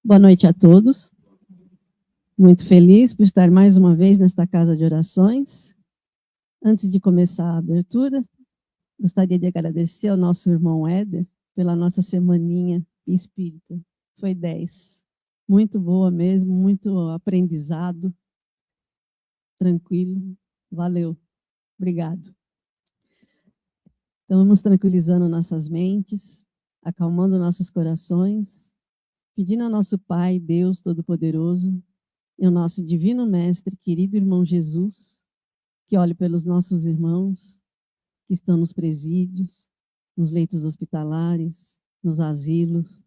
Boa noite a todos. Muito feliz por estar mais uma vez nesta casa de orações. Antes de começar a abertura, gostaria de agradecer ao nosso irmão Éder pela nossa semaninha espírita. Foi 10. Muito boa mesmo, muito aprendizado. Tranquilo. Valeu. Obrigado. Então, vamos tranquilizando nossas mentes, acalmando nossos corações, pedindo ao nosso Pai, Deus Todo-Poderoso, e ao nosso Divino Mestre, querido irmão Jesus, que olhe pelos nossos irmãos que estão nos presídios, nos leitos hospitalares, nos asilos,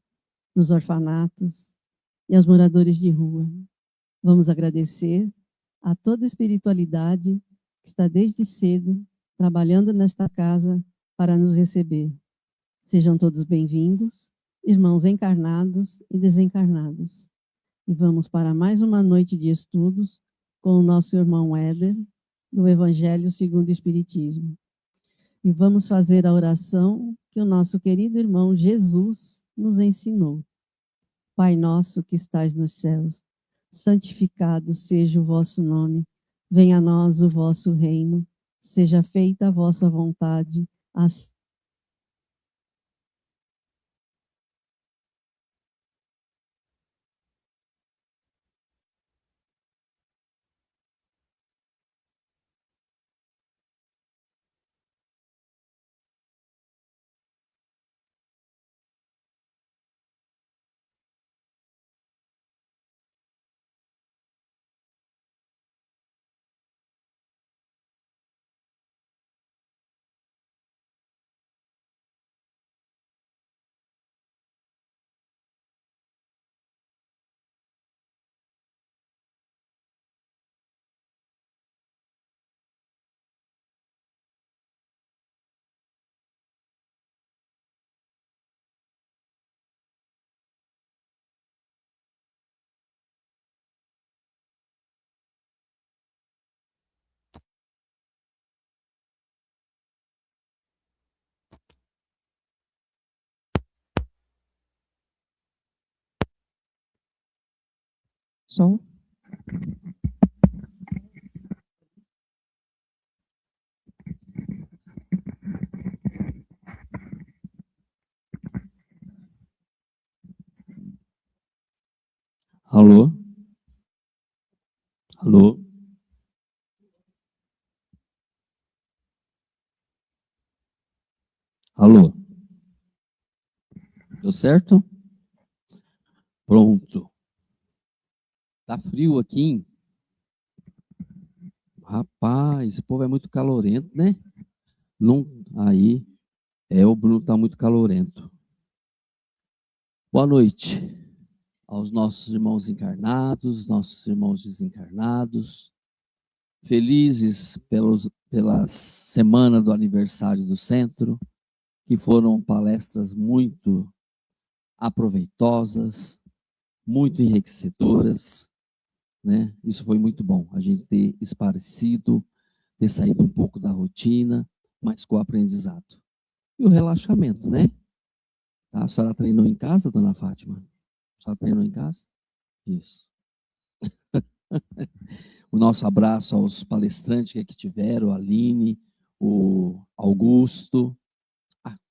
nos orfanatos e aos moradores de rua. Vamos agradecer a toda a espiritualidade que está desde cedo trabalhando nesta casa para nos receber. Sejam todos bem-vindos, irmãos encarnados e desencarnados. E vamos para mais uma noite de estudos com o nosso irmão Éder, do Evangelho segundo o Espiritismo. E vamos fazer a oração que o nosso querido irmão Jesus nos ensinou. Pai nosso que estais nos céus, santificado seja o vosso nome, venha a nós o vosso reino, seja feita a vossa vontade, assim som. Alô? Alô? Alô? Deu certo? Pronto. Tá frio aqui, hein? Rapaz, esse povo é muito calorento, né? Não, aí, o Bruno tá muito calorento. Boa noite aos nossos irmãos encarnados, nossos irmãos desencarnados. Felizes pela semana do aniversário do centro, que foram palestras muito aproveitosas, muito enriquecedoras, né? Isso foi muito bom, a gente ter esparecido, ter saído um pouco da rotina, mas com o aprendizado. E o relaxamento, né? Tá? A senhora treinou em casa, dona Fátima? A senhora treinou em casa? Isso. O nosso abraço aos palestrantes que aqui tiveram, a Aline, o Augusto,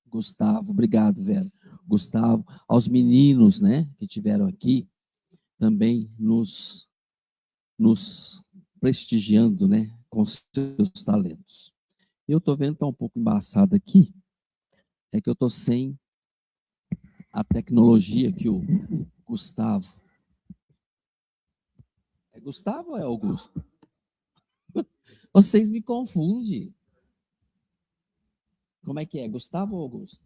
Gustavo, obrigado, Vera. Gustavo, aos meninos, né, que tiveram aqui, também nos prestigiando, né, com seus talentos. Eu estou vendo que está um pouco embaçado aqui, é que eu estou sem a tecnologia que o Gustavo... É Gustavo ou é Augusto? Vocês me confundem. Como é que é, Gustavo ou Augusto?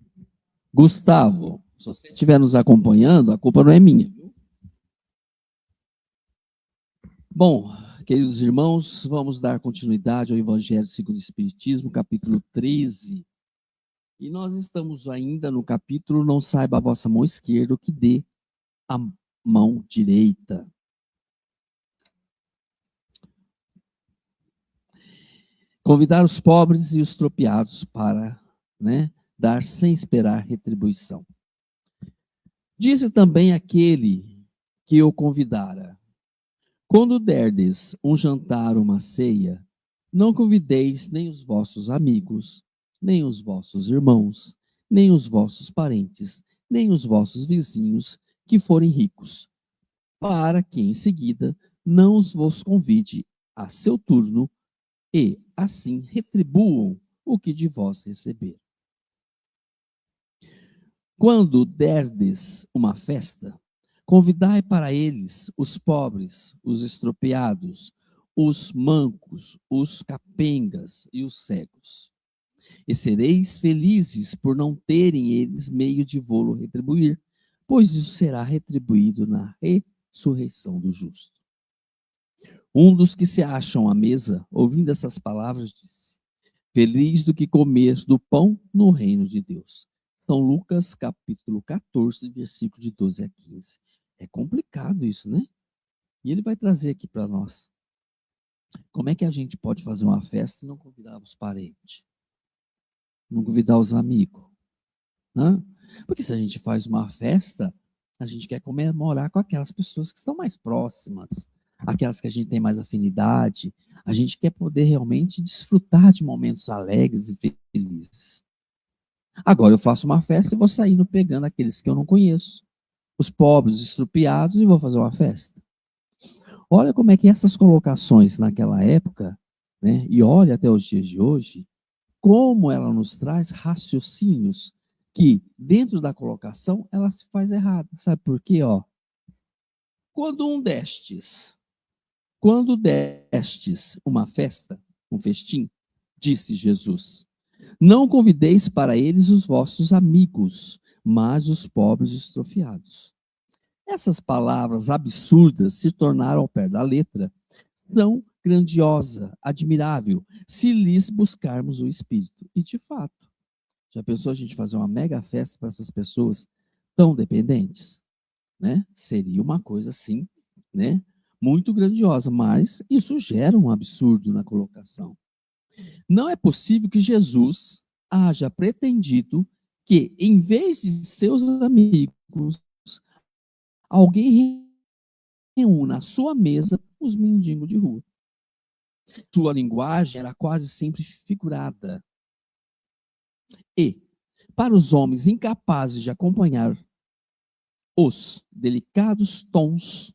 Gustavo, se você estiver nos acompanhando, a culpa não é minha. Bom, queridos irmãos, vamos dar continuidade ao Evangelho segundo o Espiritismo, capítulo 13. E nós estamos ainda no capítulo Não saiba a vossa mão esquerda o que dê a mão direita. Convidar os pobres e os tropeados para, né, dar sem esperar retribuição. Disse também aquele que o convidara. Quando derdes um jantar ou uma ceia, não convideis nem os vossos amigos, nem os vossos irmãos, nem os vossos parentes, nem os vossos vizinhos, que forem ricos, para que em seguida não os vos convide a seu turno e, assim, retribuam o que de vós receber. Quando derdes uma festa, convidai para eles os pobres, os estropiados, os mancos, os capengas e os cegos. E sereis felizes por não terem eles meio de vô-lo retribuir, pois isso será retribuído na ressurreição do justo. Um dos que se acham à mesa, ouvindo essas palavras, disse: Feliz do que comer do pão no reino de Deus. São Lucas, capítulo 14, versículo de 12 a 15. É complicado isso, né? E ele vai trazer aqui para nós. Como é que a gente pode fazer uma festa e não convidar os parentes? Não convidar os amigos? Hã? Porque se a gente faz uma festa, a gente quer comemorar com aquelas pessoas que estão mais próximas, aquelas que a gente tem mais afinidade. A gente quer poder realmente desfrutar de momentos alegres e felizes. Agora eu faço uma festa e vou saindo pegando aqueles que eu não conheço, os pobres, os estrupiados, e vou fazer uma festa. Olha como é que essas colocações naquela época, né, e olha até os dias de hoje, como ela nos traz raciocínios que, dentro da colocação, ela se faz errada. Sabe por quê? Ó, quando destes uma festa, um festim, disse Jesus, não convideis para eles os vossos amigos, mas os pobres e estrofiados. Essas palavras absurdas se tornaram ao pé da letra, tão grandiosa, admirável, se lhes buscarmos o Espírito. E de fato, já pensou a gente fazer uma mega festa para essas pessoas tão dependentes? Né? Seria uma coisa assim, né? Muito grandiosa, mas isso gera um absurdo na colocação. Não é possível que Jesus haja pretendido que, em vez de seus amigos, alguém reúna à sua mesa os mendigos de rua. Sua linguagem era quase sempre figurada. E, para os homens incapazes de acompanhar os delicados tons,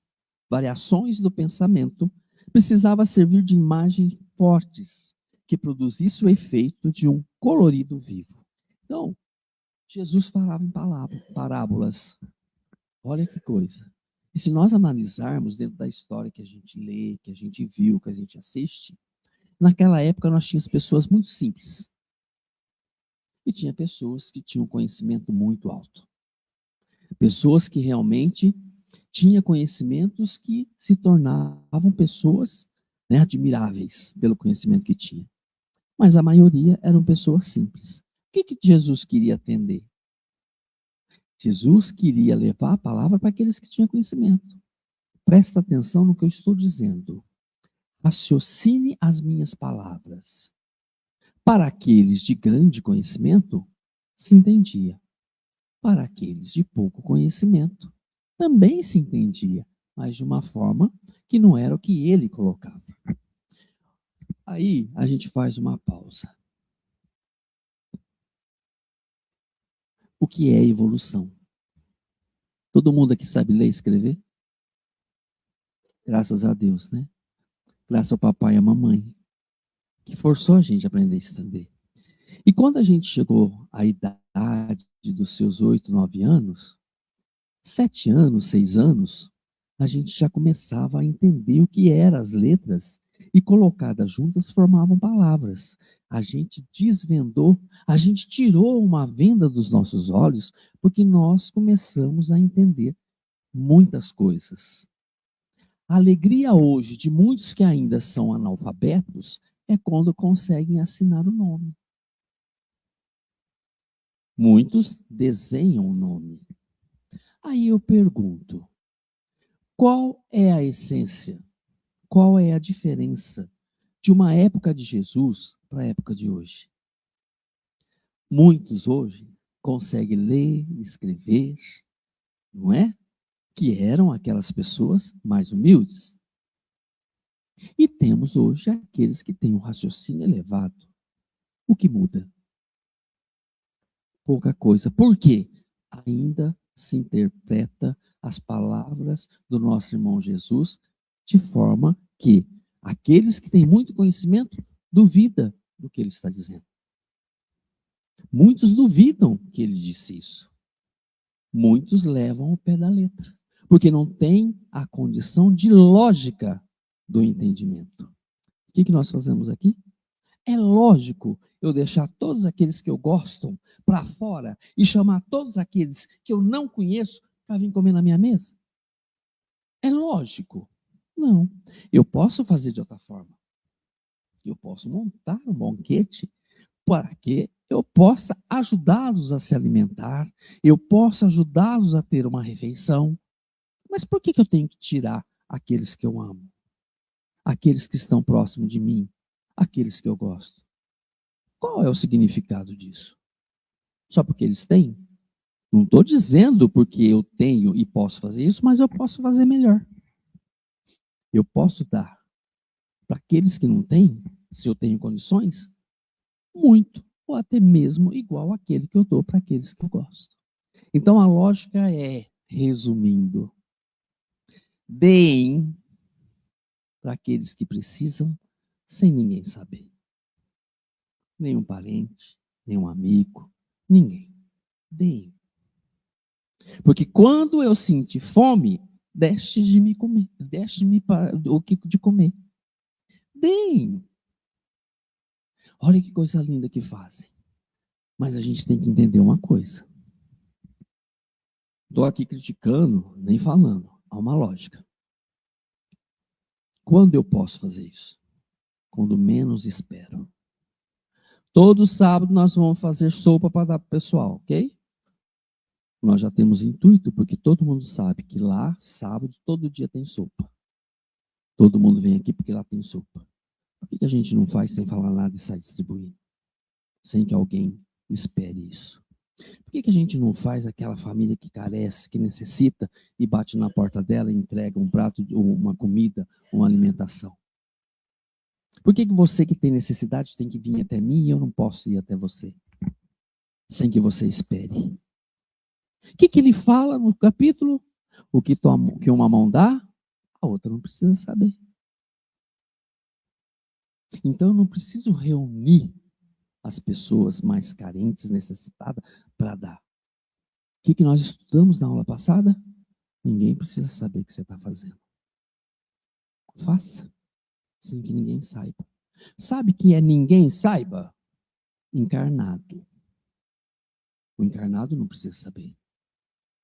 variações do pensamento, precisava servir de imagens fortes que produzisse o efeito de um colorido vivo. Então, Jesus falava em parábolas. Olha que coisa. E se nós analisarmos dentro da história que a gente lê, que a gente viu, que a gente assiste, naquela época nós tínhamos pessoas muito simples. E tinha pessoas que tinham conhecimento muito alto. Pessoas que realmente tinham conhecimentos que se tornavam pessoas, né, admiráveis pelo conhecimento que tinha. Mas a maioria eram pessoas simples. O que Jesus queria atender? Jesus queria levar a palavra para aqueles que tinham conhecimento. Presta atenção no que eu estou dizendo. Raciocine as minhas palavras. Para aqueles de grande conhecimento, se entendia. Para aqueles de pouco conhecimento, também se entendia, mas de uma forma que não era o que ele colocava. Aí a gente faz uma pausa. O que é evolução? Todo mundo aqui sabe ler e escrever? Graças a Deus, né? Graças ao papai e à mamãe, que forçou a gente a aprender a escrever. E quando a gente chegou à idade dos seus 8, 9 anos, 7 anos, 6 anos, a gente já começava a entender o que eram as letras e colocadas juntas formavam palavras. A gente desvendou, a gente tirou uma venda dos nossos olhos, porque nós começamos a entender muitas coisas. A alegria hoje de muitos que ainda são analfabetos é quando conseguem assinar o nome. Muitos desenham o nome. Aí eu pergunto, qual é a essência? Qual é a diferença de uma época de Jesus para a época de hoje? Muitos hoje conseguem ler, escrever, não é? que eram aquelas pessoas mais humildes. E temos hoje aqueles que têm um raciocínio elevado. O que muda? Pouca coisa. Por quê? Ainda se interpreta as palavras do nosso irmão Jesus de forma que aqueles que têm muito conhecimento duvidam do que ele está dizendo. Muitos duvidam que ele disse isso. Muitos levam ao pé da letra, porque não tem a condição de lógica do entendimento. O que nós fazemos aqui? É lógico eu deixar todos aqueles que eu gosto para fora e chamar todos aqueles que eu não conheço para vir comer na minha mesa? É lógico? Não. Eu posso fazer de outra forma. Eu posso montar um banquete para que eu possa ajudá-los a se alimentar, eu posso ajudá-los a ter uma refeição. Mas por que eu tenho que tirar aqueles que eu amo? Aqueles que estão próximos de mim? Aqueles que eu gosto? Qual é o significado disso? Só porque eles têm? Não estou dizendo porque eu tenho e posso fazer isso, mas eu posso fazer melhor. Eu posso dar para aqueles que não têm, se eu tenho condições, muito, ou até mesmo igual àquele que eu dou para aqueles que eu gosto. Então a lógica é, resumindo, deem para aqueles que precisam, sem ninguém saber. Nenhum parente, nenhum amigo, ninguém. Deem. Porque quando eu sentir fome, deixe de me comer, deixe-me o que de comer. Deem. Olha que coisa linda que fazem. Mas a gente tem que entender uma coisa. Estou aqui criticando, nem falando. Há uma lógica. Quando eu posso fazer isso? Quando menos espero. Todo sábado nós vamos fazer sopa para dar para o pessoal, ok? Nós já temos intuito, porque todo mundo sabe que lá, sábado, todo dia tem sopa. Todo mundo vem aqui porque lá tem sopa. Por que a gente não faz sem falar nada e sai distribuindo? Sem que alguém espere isso. Por que a gente não faz aquela família que carece, que necessita, e bate na porta dela e entrega um prato, uma comida, uma alimentação? Por que você que tem necessidade tem que vir até mim e eu não posso ir até você? Sem que você espere. O que ele fala no capítulo? O que uma mão dá, a outra não precisa saber. Então eu não preciso reunir as pessoas mais carentes, necessitadas, para dar. O que nós estudamos na aula passada? Ninguém precisa saber o que você está fazendo. Faça, sem que ninguém saiba. Sabe quem é ninguém saiba? Encarnado. O encarnado não precisa saber.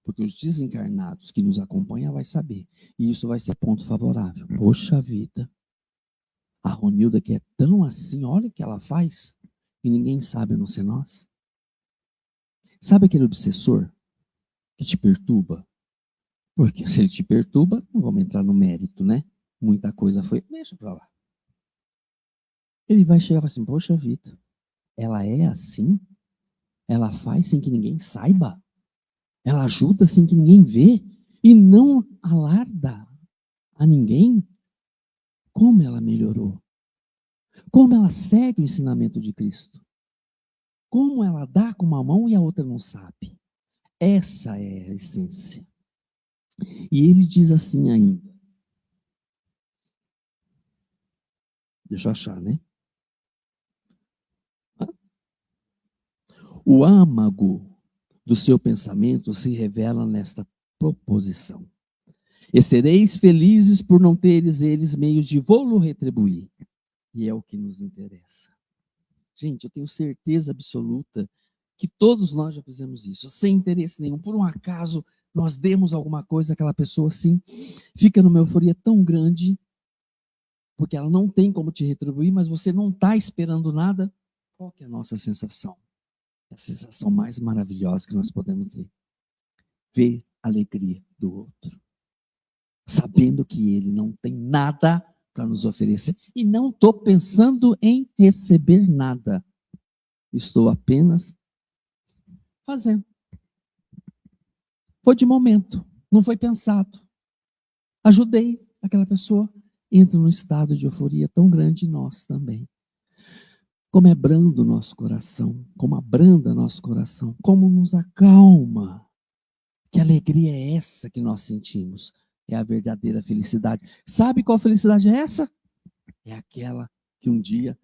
Porque os desencarnados que nos acompanham vai saber. E isso vai ser ponto favorável. Poxa vida. A Ronilda que é tão assim, olha o que ela faz. E ninguém sabe, a não ser nós. Sabe aquele obsessor que te perturba? Porque se ele te perturba, não vamos entrar no mérito, né? Muita coisa foi, deixa pra lá. Ele vai chegar e falar assim, poxa vida, ela é assim? Ela faz sem que ninguém saiba? Ela ajuda sem que ninguém vê? E não alarda a ninguém? Como ela melhorou? Como ela segue o ensinamento de Cristo? Como ela dá com uma mão e a outra não sabe? Essa é a essência. E ele diz assim ainda. Deixa eu achar, né? O âmago do seu pensamento se revela nesta proposição. E sereis felizes por não teres eles meios de vô-lo retribuir. E é o que nos interessa. Gente, eu tenho certeza absoluta que todos nós já fizemos isso, sem interesse nenhum. Por um acaso, nós demos alguma coisa àquela pessoa assim, fica numa euforia tão grande, porque ela não tem como te retribuir, mas você não está esperando nada. Qual que é a nossa sensação? É a sensação mais maravilhosa que nós podemos ter. Ver a alegria do outro. Sabendo que ele não tem nada para nos oferecer. E não estou pensando em receber nada. Estou apenas fazendo. Foi de momento. Não foi pensado. Ajudei aquela pessoa. Entra num estado de euforia tão grande em nós também. Como é brando o nosso coração, como abranda nosso coração, como nos acalma. Que alegria é essa que nós sentimos? É a verdadeira felicidade. Sabe qual felicidade é essa? É aquela que um dia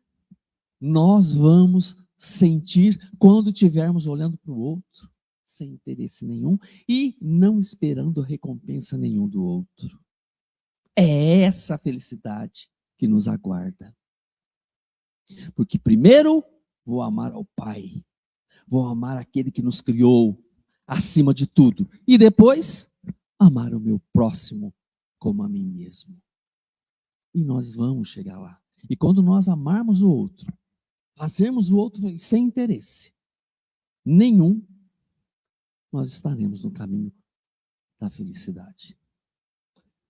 nós vamos sentir quando estivermos olhando para o outro, sem interesse nenhum e não esperando recompensa nenhum do outro. É essa felicidade que nos aguarda. Porque primeiro vou amar ao Pai, vou amar aquele que nos criou acima de tudo, e depois amar o meu próximo como a mim mesmo. E nós vamos chegar lá. E quando nós amarmos o outro, fazermos o outro sem interesse nenhum, nós estaremos no caminho da felicidade.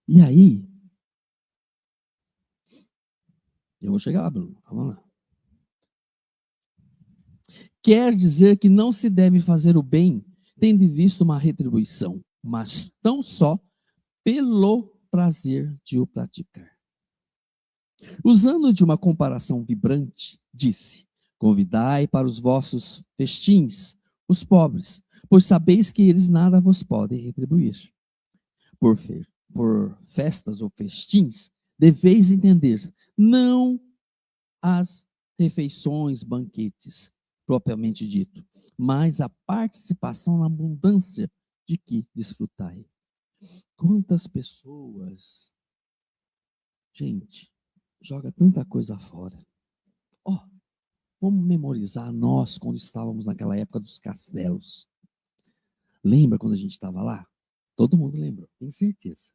E aí, eu vou chegar lá, Bruno, vamos lá. Quer dizer que não se deve fazer o bem tendo visto uma retribuição, mas tão só pelo prazer de o praticar. Usando de uma comparação vibrante, disse: convidai para os vossos festins os pobres, pois sabeis que eles nada vos podem retribuir. Por festas ou festins, deveis entender, não as refeições, banquetes, propriamente dito, mas a participação na abundância de que desfrutai. Quantas pessoas, gente, joga tanta coisa fora. Ó, vamos memorizar nós quando estávamos naquela época dos castelos. Lembra quando a gente estava lá? Todo mundo lembra, tenho certeza.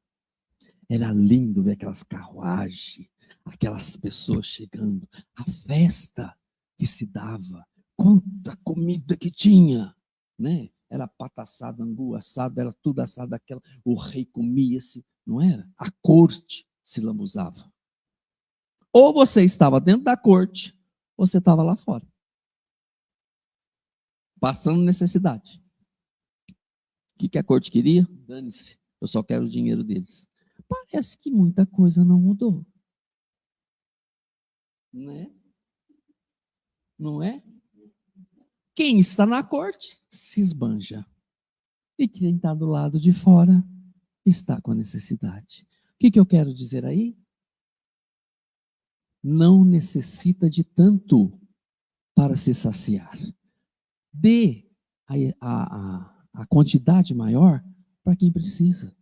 Era lindo ver aquelas carruagens, aquelas pessoas chegando, a festa que se dava, quanta comida que tinha, né? Era pata assada, angu assado, era tudo assado, aquela, o rei comia-se, não era? A corte se lambuzava. Ou você estava dentro da corte, ou você estava lá fora, passando necessidade. O que a corte queria? Dane-se, eu só quero o dinheiro deles. Parece que muita coisa não mudou. Né? Não é? Quem está na corte se esbanja. E quem está do lado de fora está com a necessidade. O que eu quero dizer aí? Não necessita de tanto para se saciar. Dê a quantidade maior para quem precisa.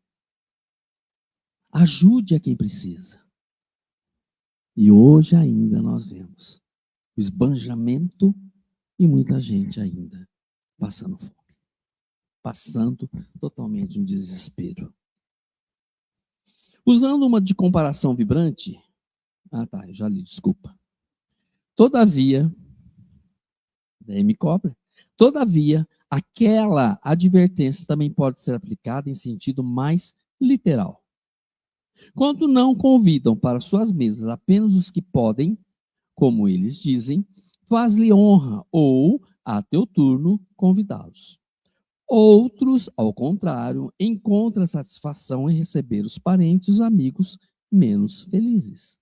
Ajude a quem precisa. E hoje ainda nós vemos o esbanjamento e muita gente ainda passando fome. Passando totalmente um desespero. Usando uma de comparação vibrante, eu já li, desculpa. Todavia, daí me cobra, todavia, aquela advertência também pode ser aplicada em sentido mais literal. Quando não convidam para suas mesas apenas os que podem, como eles dizem, faz-lhe honra, ou, a teu turno, convidá-los. Outros, ao contrário, encontram satisfação em receber os parentes e os amigos menos felizes.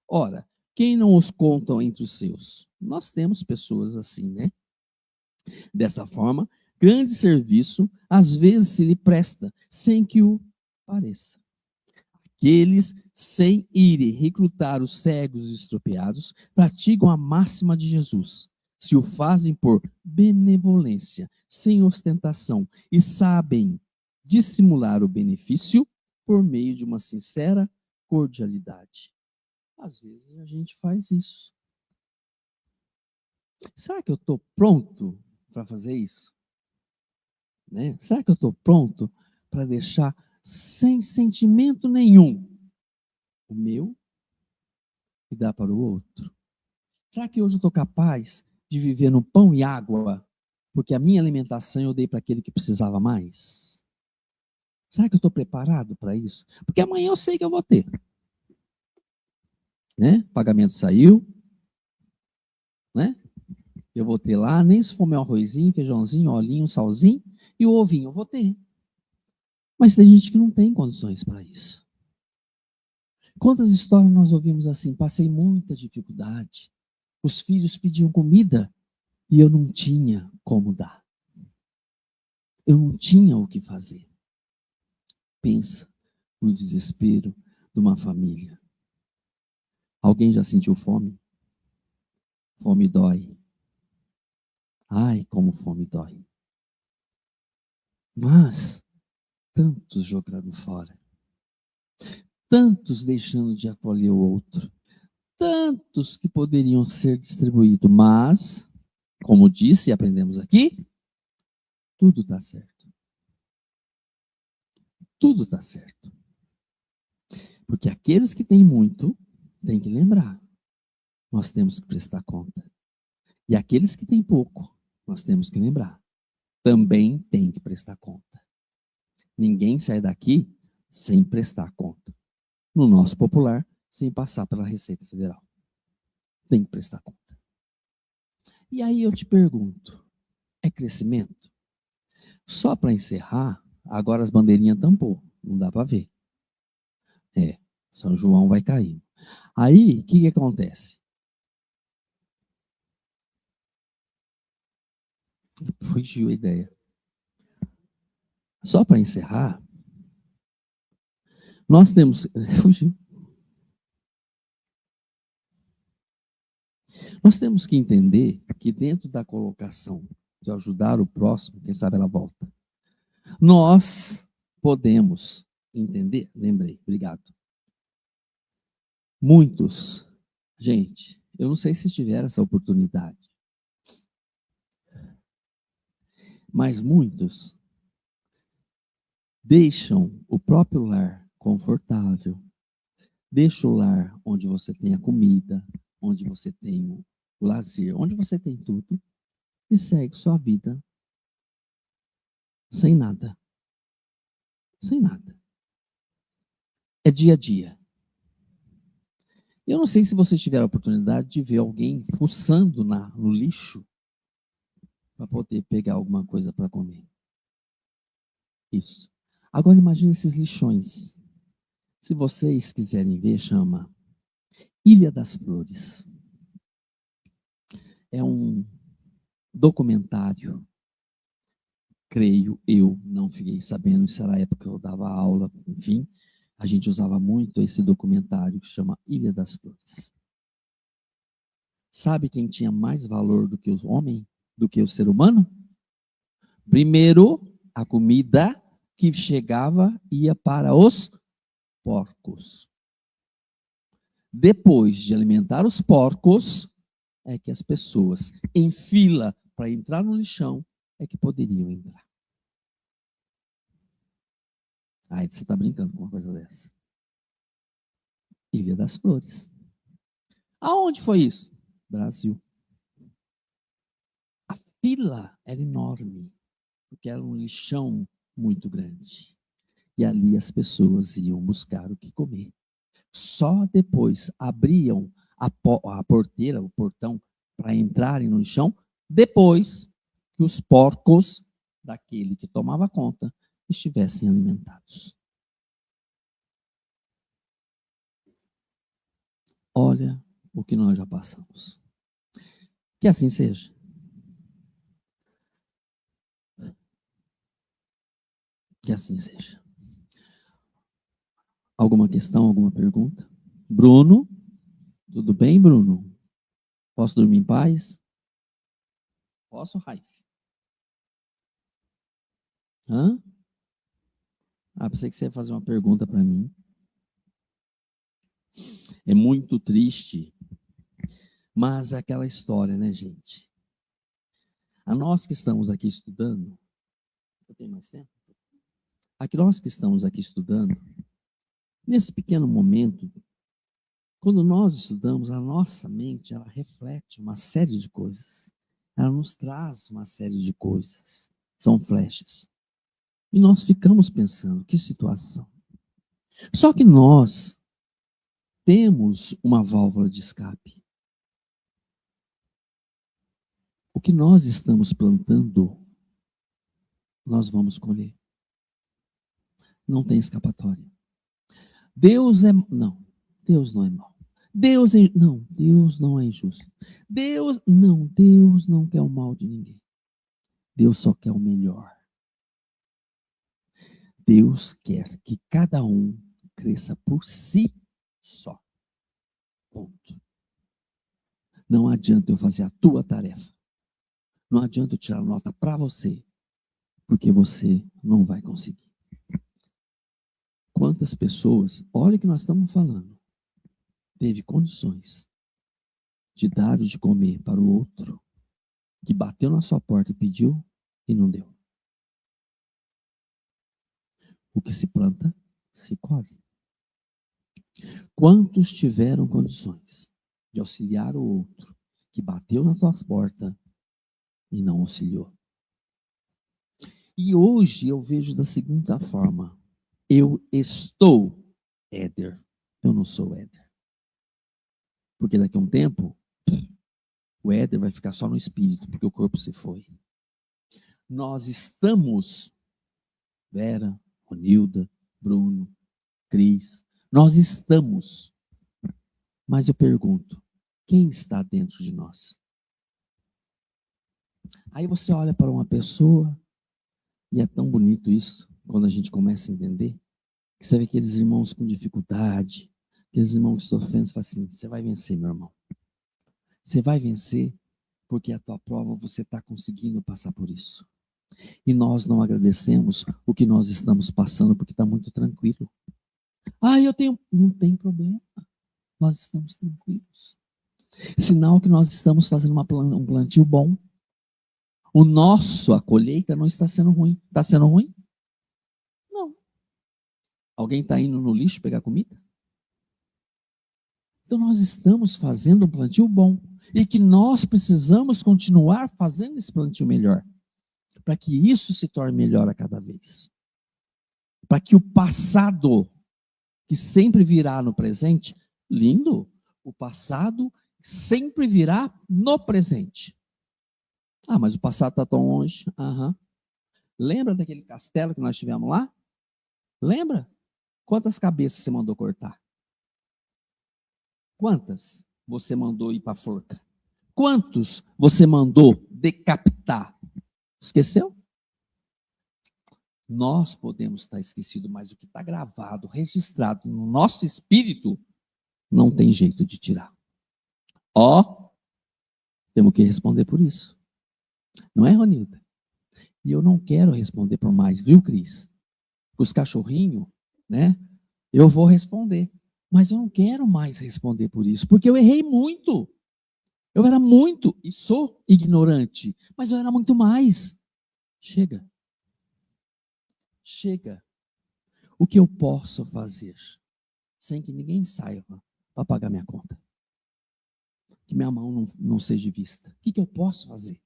Ora, quem não os contam entre os seus? Nós temos pessoas assim, né? Dessa forma, grande serviço às vezes se lhe presta, sem que o pareça. Aqueles, sem irem recrutar os cegos e estropiados, praticam a máxima de Jesus. Se o fazem por benevolência, sem ostentação, e sabem dissimular o benefício por meio de uma sincera cordialidade. Às vezes a gente faz isso. Será que eu estou pronto para fazer isso? Né? Será que eu estou pronto para deixar sem sentimento nenhum o meu e dar para o outro? Será que hoje eu estou capaz de viver no pão e água, porque a minha alimentação eu dei para aquele que precisava mais? Será que eu estou preparado para isso? Porque amanhã eu sei que eu vou ter. Né? O pagamento saiu, né? Eu vou ter lá, nem se for meu arrozinho, feijãozinho, olhinho, salzinho e o ovinho, eu vou ter. Mas tem gente que não tem condições para isso. Quantas histórias nós ouvimos assim? Passei muita dificuldade. Os filhos pediam comida e eu não tinha como dar. Eu não tinha o que fazer. Pensa no desespero de uma família. Alguém já sentiu fome? Fome dói. Ai, como fome dói. Mas tantos jogando fora. Tantos deixando de acolher o outro. Tantos que poderiam ser distribuídos. Mas, como disse e aprendemos aqui, tudo está certo. Tudo está certo. Porque aqueles que têm muito, têm que lembrar. Nós temos que prestar conta. E aqueles que têm pouco, nós temos que lembrar. Também tem que prestar conta. Ninguém sai daqui sem prestar conta. No nosso popular, sem passar pela Receita Federal. Tem que prestar conta. E aí eu te pergunto, é crescimento? Só para encerrar, agora as bandeirinhas tampou, não dá para ver. São João vai cair. Aí, o que acontece? Fugiu a ideia. Só para encerrar, nós temos. Fugiu. Nós temos que entender que dentro da colocação de ajudar o próximo, quem sabe ela volta, nós podemos entender, lembrei, obrigado. Muitos, gente, eu não sei se tiveram essa oportunidade, mas muitos deixam o próprio lar confortável, deixam o lar onde você tem a comida, onde você tem o lazer, onde você tem tudo, e segue sua vida sem nada. Sem nada. É dia a dia. Eu não sei se vocês tiveram a oportunidade de ver alguém fuçando no lixo para poder pegar alguma coisa para comer. Isso. Agora imagine esses lixões. Se vocês quiserem ver, chama Ilha das Flores. É um documentário, creio eu, não fiquei sabendo, isso era a época que eu dava aula, enfim, a gente usava muito esse documentário que chama Ilha das Flores. Sabe quem tinha mais valor do que o homem, do que o ser humano? Primeiro, a comida que chegava ia para os porcos. Depois de alimentar os porcos, é que as pessoas em fila para entrar no lixão é que poderiam entrar. Aí você está brincando com uma coisa dessa. Ilha das Flores. Aonde foi isso? Brasil. A fila era enorme, porque era um lixão muito grande. E ali as pessoas iam buscar o que comer. Só depois abriam a porteira, o portão, para entrarem no lixão, depois que os porcos daquele que tomava conta estivessem alimentados. Olha o que nós já passamos. Que assim seja. Que assim seja. Alguma questão, alguma pergunta? Bruno, tudo bem, Bruno? Posso dormir em paz? Posso, Raif? Hã? Pensei que você ia fazer uma pergunta para mim. É muito triste, mas é aquela história, né, gente? A nós que estamos aqui estudando, eu tenho mais tempo? Aqui nós que estamos aqui estudando, nesse pequeno momento, quando nós estudamos, a nossa mente, ela reflete uma série de coisas. Ela nos traz uma série de coisas. São flechas. E nós ficamos pensando, que situação. Só que nós temos uma válvula de escape. O que nós estamos plantando, nós vamos colher. Não tem escapatória. Deus não é mau. Deus não é injusto. Deus não quer o mal de ninguém. Deus só quer o melhor. Deus quer que cada um cresça por si só. Ponto. Não adianta eu fazer a tua tarefa. Não adianta eu tirar nota para você, porque você não vai conseguir. Quantas pessoas, olha o que nós estamos falando, teve condições de dar de comer para o outro, que bateu na sua porta e pediu e não deu. O que se planta, se colhe. Quantos tiveram condições de auxiliar o outro, que bateu na tua porta e não auxiliou? E hoje eu vejo da seguinte forma: eu estou Éder, eu não sou Éder. Porque daqui a um tempo, o Éder vai ficar só no espírito, porque o corpo se foi. Nós estamos, Vera, Ronilda, Bruno, Cris, nós estamos. Mas eu pergunto, quem está dentro de nós? Aí você olha para uma pessoa, e é tão bonito isso, quando a gente começa a entender, que você vê aqueles irmãos com dificuldade, aqueles irmãos que sofrendo, você fala assim, você vai vencer, meu irmão. Você vai vencer, porque a tua prova você está conseguindo passar por isso. E nós não agradecemos o que nós estamos passando, porque está muito tranquilo. Não tem problema. Nós estamos tranquilos. Sinal que nós estamos fazendo um plantio bom. A colheita não está sendo ruim. Está sendo ruim? Não. Alguém está indo no lixo pegar comida? Então nós estamos fazendo um plantio bom. E que nós precisamos continuar fazendo esse plantio melhor. Para que isso se torne melhor a cada vez. Para que o passado, que sempre virá no presente, lindo, o passado sempre virá no presente. Mas o passado está tão longe. Lembra daquele castelo que nós tivemos lá? Lembra? Quantas cabeças você mandou cortar? Quantas você mandou ir para a forca? Quantos você mandou decapitar? Esqueceu? Nós podemos estar esquecidos, mas o que está gravado, registrado no nosso espírito, não tem jeito de tirar. Temos que responder por isso. Não é, Ronilda? E eu não quero responder por mais, viu, Cris? Os cachorrinhos, né? Eu vou responder. Mas eu não quero mais responder por isso, porque eu errei muito. Eu era muito, e sou ignorante, mas eu era muito mais. Chega. O que eu posso fazer sem que ninguém saiba para pagar minha conta? Que minha mão não seja vista. O que eu posso fazer?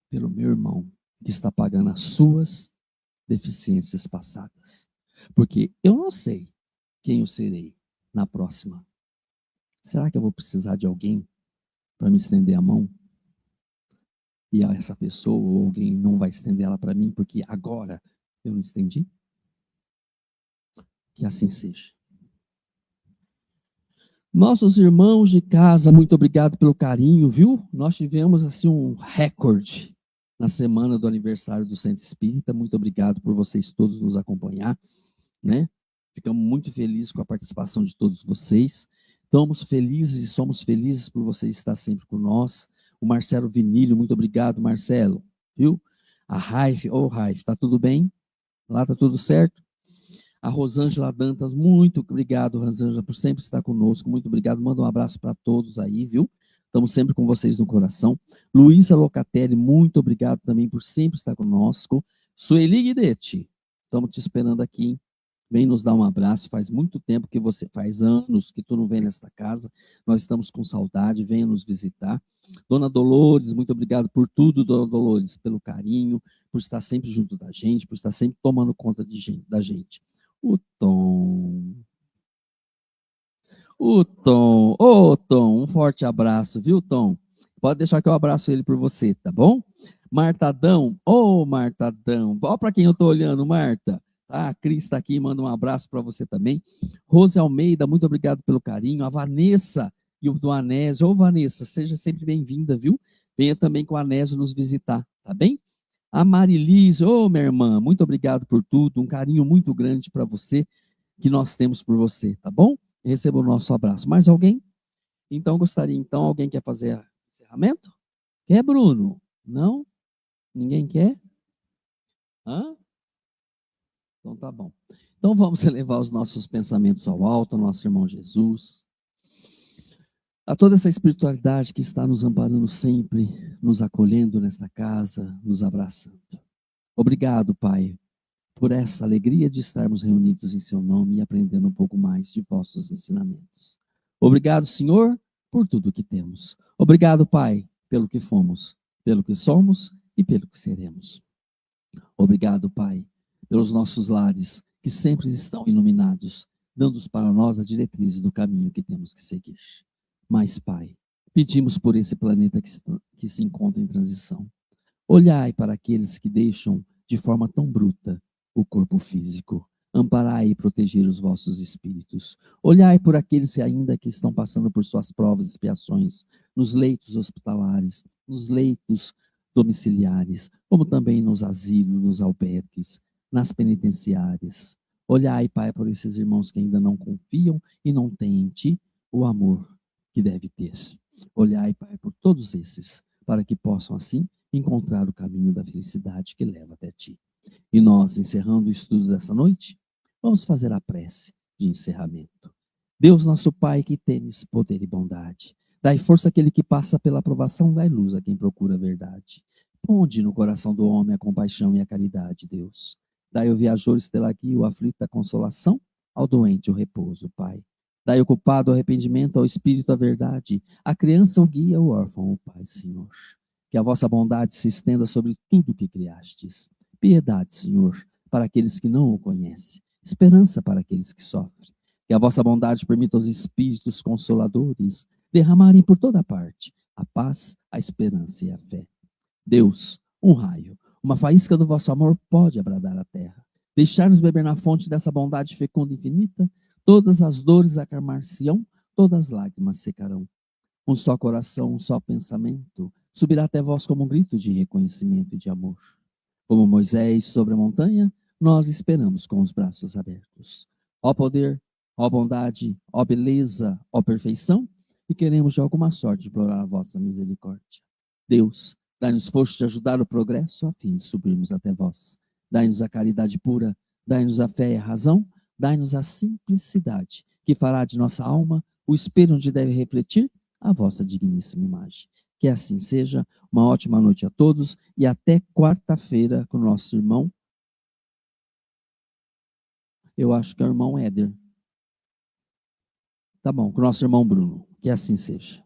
Pelo meu irmão que está pagando as suas deficiências passadas. Porque eu não sei quem eu serei na próxima. Será que eu vou precisar de alguém para me estender a mão? E essa pessoa ou alguém não vai estender ela para mim porque agora eu não estendi? Que assim seja. Nossos irmãos de casa, muito obrigado pelo carinho, viu? Nós tivemos assim um recorde na semana do aniversário do Centro Espírita. Muito obrigado por vocês todos nos acompanhar, né? Ficamos muito felizes com a participação de todos vocês. Estamos felizes e somos felizes por vocês estar sempre com nós. O Marcelo Vinílio, muito obrigado, Marcelo, viu? A Raif, Raif, tá tudo bem? Lá tá tudo certo? A Rosângela Dantas, muito obrigado, Rosângela, por sempre estar conosco. Muito obrigado. Manda um abraço para todos aí, viu? Estamos sempre com vocês no coração. Luísa Locatelli, muito obrigado também por sempre estar conosco. Sueli Guidetti, estamos te esperando aqui, hein? Vem nos dar um abraço. Faz muito tempo que você, faz anos que tu não vem nesta casa. Nós estamos com saudade, venha nos visitar. Dona Dolores, muito obrigado por tudo, Dona Dolores, pelo carinho, por estar sempre junto da gente, por estar sempre tomando conta da gente. O Tom, Tom, um forte abraço, viu, Tom? Pode deixar que eu abraço ele por você, tá bom? Martadão, Martadão, olha para quem eu tô olhando, Marta. Tá? A Cris está aqui, manda um abraço para você também. Rose Almeida, muito obrigado pelo carinho. A Vanessa e o do Anésio. Ô, Vanessa, seja sempre bem-vinda, viu? Venha também com o Anésio nos visitar, tá bem? A Marilis, ô, minha irmã, muito obrigado por tudo. Um carinho muito grande para você, que nós temos por você, tá bom? Receba o nosso abraço. Mais alguém? Então, gostaria, então, alguém quer fazer encerramento? Quer, Bruno? Não? Ninguém quer? Hã? Então tá bom. Então vamos elevar os nossos pensamentos ao alto, ao nosso irmão Jesus, a toda essa espiritualidade que está nos amparando sempre, nos acolhendo nesta casa, nos abraçando. Obrigado, Pai, por essa alegria de estarmos reunidos em seu nome e aprendendo um pouco mais de vossos ensinamentos. Obrigado, Senhor, por tudo que temos. Obrigado, Pai, pelo que fomos, pelo que somos e pelo que seremos. Obrigado, Pai, pelos nossos lares, que sempre estão iluminados, dando para nós a diretriz do caminho que temos que seguir. Mas, Pai, pedimos por esse planeta que se encontra em transição. Olhai para aqueles que deixam de forma tão bruta o corpo físico. Amparai e proteger os vossos espíritos. Olhai por aqueles que ainda que estão passando por suas provas e expiações, nos leitos hospitalares, nos leitos domiciliares, como também nos asilos, nos albergues, nas penitenciárias. Olhai, Pai, por esses irmãos que ainda não confiam e não têm em Ti o amor que deve ter. Olhai, Pai, por todos esses, para que possam, assim, encontrar o caminho da felicidade que leva até Ti. E nós, encerrando o estudo dessa noite, vamos fazer a prece de encerramento. Deus, nosso Pai, que tens poder e bondade, dai força àquele que passa pela provação, dai luz a quem procura a verdade. Ponde no coração do homem a compaixão e a caridade, Deus. Dai ao viajor estelaqui o aflito a consolação, ao doente o repouso, Pai. Dai ao culpado o arrependimento, ao espírito a verdade, a criança o guia, o órfão o Pai, Senhor. Que a vossa bondade se estenda sobre tudo que criastes. Piedade, Senhor, para aqueles que não o conhecem. Esperança para aqueles que sofrem. Que a vossa bondade permita aos espíritos consoladores derramarem por toda parte a paz, a esperança e a fé. Deus, um raio, uma faísca do vosso amor pode abradar a terra. Deixar-nos beber na fonte dessa bondade fecunda e infinita, todas as dores acalmar-se-ão, todas as lágrimas secarão. Um só coração, um só pensamento, subirá até vós como um grito de reconhecimento e de amor. Como Moisés sobre a montanha, nós esperamos com os braços abertos. Ó poder, ó bondade, ó beleza, ó perfeição, e queremos de alguma sorte implorar a vossa misericórdia. Deus, dai-nos força de ajudar o progresso a fim de subirmos até vós. Dai-nos a caridade pura, dai-nos a fé e a razão, dai-nos a simplicidade, que fará de nossa alma o espelho onde deve refletir a vossa digníssima imagem. Que assim seja. Uma ótima noite a todos e até quarta-feira com o nosso irmão. Eu acho que é o irmão Éder. Tá bom, com o nosso irmão Bruno. Que assim seja.